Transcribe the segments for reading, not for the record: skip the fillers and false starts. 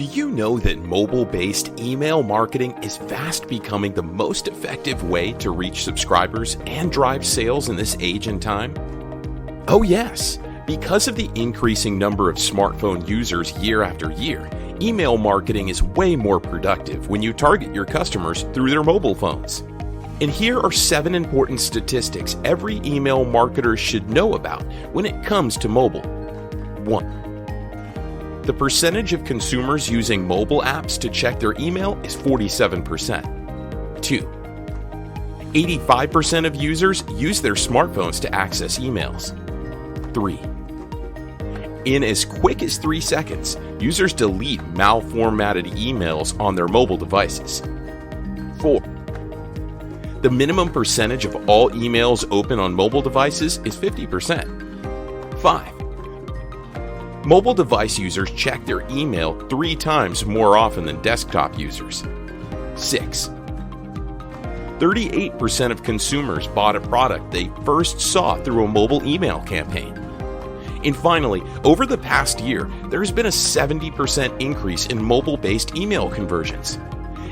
Do you know that mobile-based email marketing is fast becoming the most effective way to reach subscribers and drive sales in this age and time? Oh yes, because of the increasing number of smartphone users year after year, email marketing is way more productive when you target your customers through their mobile phones. And here are 7 important statistics every email marketer should know about when it comes to mobile. 1. The percentage of consumers using mobile apps to check their email is 47%. 2. 85% of users use their smartphones to access emails. 3. In as quick as 3 seconds, users delete malformatted emails on their mobile devices. 4. The minimum percentage of all emails open on mobile devices is 50%. 5. Mobile device users check their email 3 times more often than desktop users. 6. 38% of consumers bought a product they first saw through a mobile email campaign. And finally, over the past year, there has been a 70% increase in mobile-based email conversions.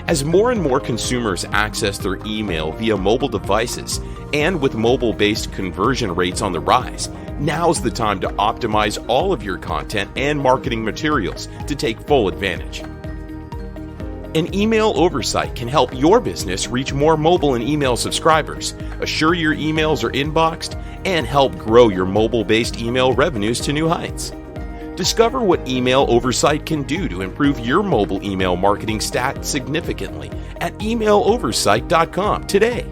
As more and more consumers access their email via mobile devices, and with mobile-based conversion rates on the rise, now's the time to optimize all of your content and marketing materials to take full advantage. An email oversight can help your business reach more mobile and email subscribers, assure your emails are inboxed, and help grow your mobile-based email revenues to new heights. Discover what Email Oversight can do to improve your mobile email marketing stats significantly at emailoversight.com today.